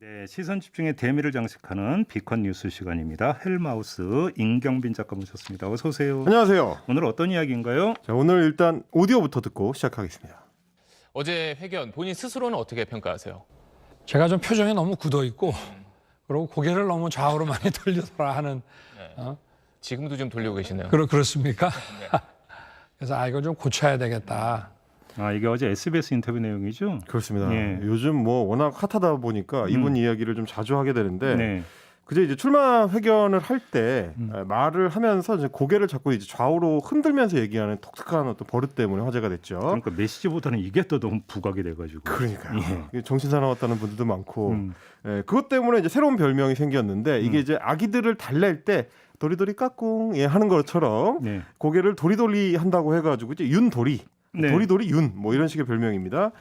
네, 시선 집중의 대미를 장식하는 비컨 뉴스 시간입니다. 헬마우스 임경빈 작가 모셨습니다. 어서 오세요. 안녕하세요. 오늘 어떤 이야기인가요? 자, 오늘 일단 오디오부터 듣고 시작하겠습니다. 어제 회견 본인 스스로는 어떻게 평가하세요? 제가 좀 표정이 너무 굳어 있고 그리고 고개를 너무 좌우로 많이 돌리더라 하는 지금도 좀 돌리고 계시네요. 그렇습니까? 그래서 이거 좀 고쳐야 되겠다. 이게 어제 SBS 인터뷰 내용이죠? 그렇습니다. 예. 요즘 뭐 워낙 핫하다 보니까 이분 이야기를 좀 자주 하게 되는데 네. 그제 이제 출마 회견을 할 때 말을 하면서 이제 고개를 자꾸 이제 좌우로 흔들면서 얘기하는 독특한 어떤 버릇 때문에 화제가 됐죠. 그러니까 메시지보다는 이게 또 너무 부각이 돼가지고. 그러니까요. 정신 사나웠다는 분들도 많고 그것 때문에 이제 새로운 별명이 생겼는데 이게 이제 아기들을 달랠 때 도리도리 까꿍 하는 것처럼 네. 고개를 도리도리 한다고 해가지고 이제 윤도리. 네. 도리도리 윤 뭐 이런 식의 별명입니다.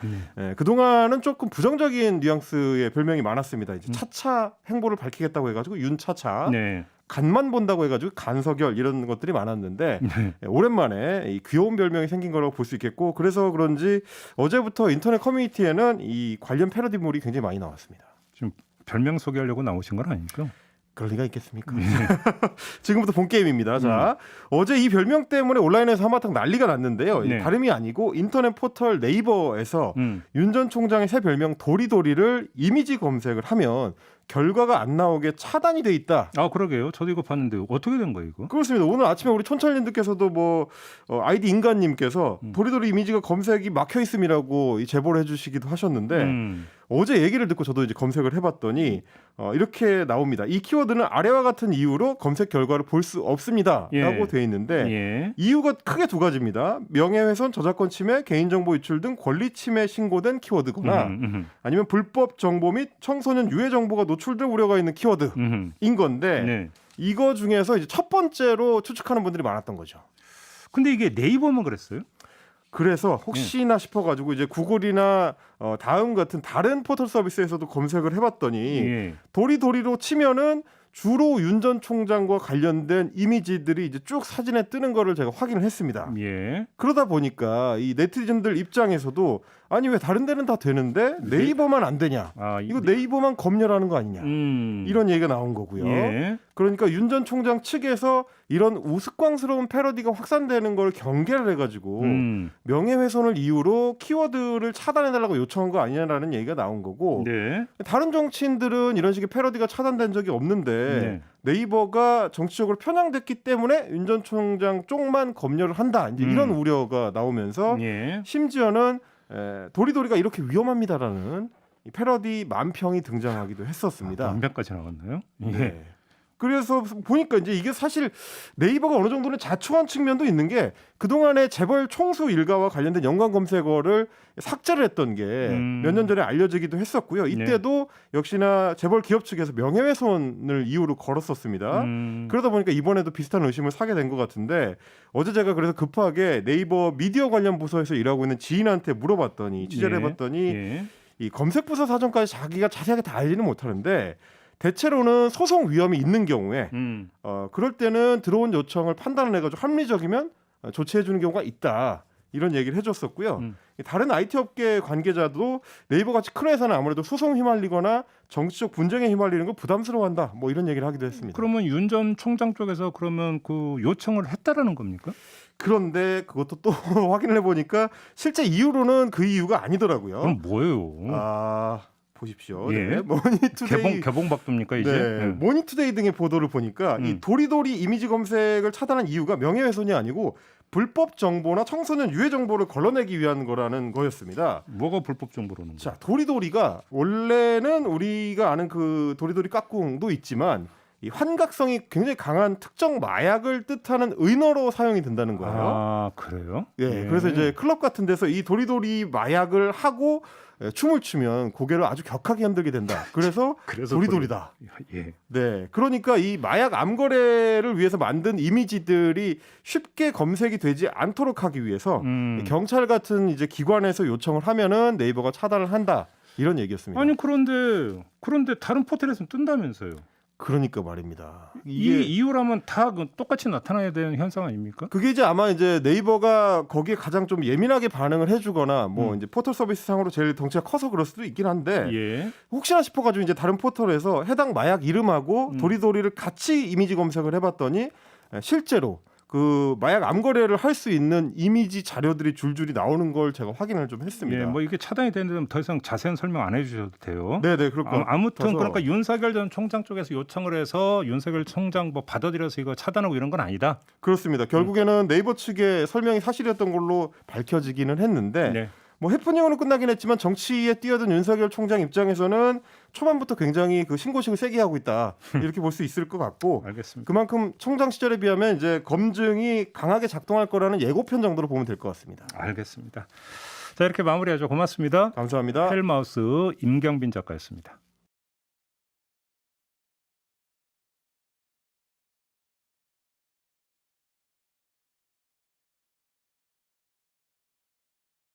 그동안은 조금 부정적인 뉘앙스의 별명이 많았습니다. 이제 차차 행보를 밝히겠다고 해가지고 윤차차, 네. 간만 본다고 해가지고 간서결 이런 것들이 많았는데 네. 오랜만에 이 귀여운 별명이 생긴 거라고 볼 수 있겠고 그래서 그런지 어제부터 인터넷 커뮤니티에는 이 관련 패러디물이 굉장히 많이 나왔습니다. 지금 별명 소개하려고 나오신 건 아니죠? 그럴 리가 있겠습니까? 지금부터 본 게임입니다. 자, 어제 이 별명 때문에 온라인에서 한바탕 난리가 났는데요. 네. 다름이 아니고 인터넷 포털 네이버에서 윤 전 총장의 새 별명 도리도리를 이미지 검색을 하면 결과가 안 나오게 차단이 돼 있다. 그러게요. 저도 이거 봤는데 어떻게 된 거예요, 이거? 그렇습니다. 오늘 아침에 우리 촌철님들께서도 뭐 아이디 인간님께서 도리도리 이미지가 검색이 막혀 있음이라고 이 제보를 해주시기도 하셨는데 어제 얘기를 듣고 저도 이제 검색을 해봤더니 이렇게 나옵니다. 이 키워드는 아래와 같은 이유로 검색 결과를 볼 수 없습니다라고 예. 돼 있는데 예. 이유가 크게 두 가지입니다. 명예훼손, 저작권 침해, 개인정보 유출 등 권리 침해 신고된 키워드거나 아니면 불법 정보 및 청소년 유해 정보가 노출될 우려가 있는 키워드인 건데 네. 이거 중에서 이제 첫 번째로 추측하는 분들이 많았던 거죠. 근데 이게 네이버만 그랬어요? 그래서 혹시나 싶어가지고 이제 구글이나 다음 같은 다른 포털 서비스에서도 검색을 해봤더니 예. 도리도리로 치면은 주로 윤 전 총장과 관련된 이미지들이 이제 쭉 사진에 뜨는 거를 제가 확인을 했습니다. 예. 그러다 보니까 이 네티즌들 입장에서도 아니 왜 다른 데는 다 되는데 네이버만 안 되냐? 이거 네이버만 검열하는 거 아니냐? 이런 얘기가 나온 거고요. 예. 그러니까 윤 전 총장 측에서 이런 우스꽝스러운 패러디가 확산되는 걸 경계를 해가지고 명예훼손을 이유로 키워드를 차단해달라고 요청한 거 아니냐라는 얘기가 나온 거고 네. 다른 정치인들은 이런 식의 패러디가 차단된 적이 없는데 네. 네이버가 정치적으로 편향됐기 때문에 윤 전 총장 쪽만 검열을 한다. 이제 이런 우려가 나오면서 예. 심지어는 도리도리가 이렇게 위험합니다라는 이 패러디 만평이 등장하기도 했었습니다. 만평까지 나왔나요? 예. 네. 그래서 보니까 이제 이게 사실 네이버가 어느 정도는 자초한 측면도 있는 게 그동안에 재벌 총수 일가와 관련된 연관 검색어를 삭제를 했던 게 몇 년 전에 알려지기도 했었고요. 이때도 역시나 재벌 기업 측에서 명예훼손을 이유로 걸었었습니다. 그러다 보니까 이번에도 비슷한 의심을 사게 된 것 같은데 어제 제가 그래서 급하게 네이버 미디어 관련 부서에서 일하고 있는 지인한테 물어봤더니 취재를 해봤더니 이 검색 부서 사정까지 자기가 자세하게 다 알지는 못하는데 대체로는 소송 위험이 있는 경우에 그럴 때는 들어온 요청을 판단을 해가지고 합리적이면 조치해 주는 경우가 있다. 이런 얘기를 해줬었고요. 다른 IT 업계 관계자도 네이버같이 큰 회사는 아무래도 소송 휘말리거나 정치적 분쟁에 휘말리는 거 부담스러워한다. 뭐 이런 얘기를 하기도 했습니다. 그러면 윤 전 총장 쪽에서 그러면 그 요청을 했다라는 겁니까? 그런데 그것도 또 확인을 해보니까 실제 이유로는 그 이유가 아니더라고요. 그럼 뭐예요? 보십시오. 예. 네. 머니투데이 개봉박두입니까 이제? 네. 머니투데이 등의 보도를 보니까 이 도리도리 이미지 검색을 차단한 이유가 명예훼손이 아니고 불법 정보나 청소년 유해 정보를 걸러내기 위한 거라는 거였습니다. 뭐가 불법 정보라는 거야? 자, 도리도리가 원래는 우리가 아는 그 도리도리 까꿍도 있지만 이 환각성이 굉장히 강한 특정 마약을 뜻하는 의어로 사용이 된다는 거예요. 그래요? 예. 그래서 이제 클럽 같은 데서 이 도리도리 마약을 하고 춤을 추면 고개를 아주 격하게 흔들게 된다. 그래서 도리도리다. 예. 네, 그러니까 이 마약 암거래를 위해서 만든 이미지들이 쉽게 검색이 되지 않도록 하기 위해서 경찰 같은 이제 기관에서 요청을 하면은 네이버가 차단을 한다. 이런 얘기였습니다. 아니 그런데 다른 포털에서는 뜬다면서요? 그러니까 말입니다. 이 이유라면 다 똑같이 나타나야 되는 현상 아닙니까? 그게 이제 아마 이제 네이버가 거기에 가장 좀 예민하게 반응을 해주거나 뭐 이제 포털 서비스 상으로 제일 덩치가 커서 그럴 수도 있긴 한데 예. 혹시나 싶어가지고 이제 다른 포털에서 해당 마약 이름하고 도리도리를 같이 이미지 검색을 해봤더니 실제로 그 마약 암거래를 할 수 있는 이미지 자료들이 줄줄이 나오는 걸 제가 확인을 좀 했습니다. 예, 뭐 이게 차단이 되는데 더 이상 자세한 설명 안 해주셔도 돼요. 네네 그럴 것 아무튼 같아서. 그러니까 윤석열 전 총장 쪽에서 요청을 해서 윤석열 총장 뭐 받아들여서 이거 차단하고 이런 건 아니다. 그렇습니다. 결국에는 네이버 측의 설명이 사실이었던 걸로 밝혀지기는 했는데 네. 뭐 해프닝으로 끝나긴 했지만 정치에 뛰어든 윤석열 총장 입장에서는 초반부터 굉장히 그 신고식을 세게 하고 있다 이렇게 볼 수 있을 것 같고 알겠습니다. 그만큼 총장 시절에 비하면 이제 검증이 강하게 작동할 거라는 예고편 정도로 보면 될 것 같습니다. 알겠습니다. 자, 이렇게 마무리하죠. 고맙습니다. 감사합니다. 헬마우스 임경빈 작가였습니다.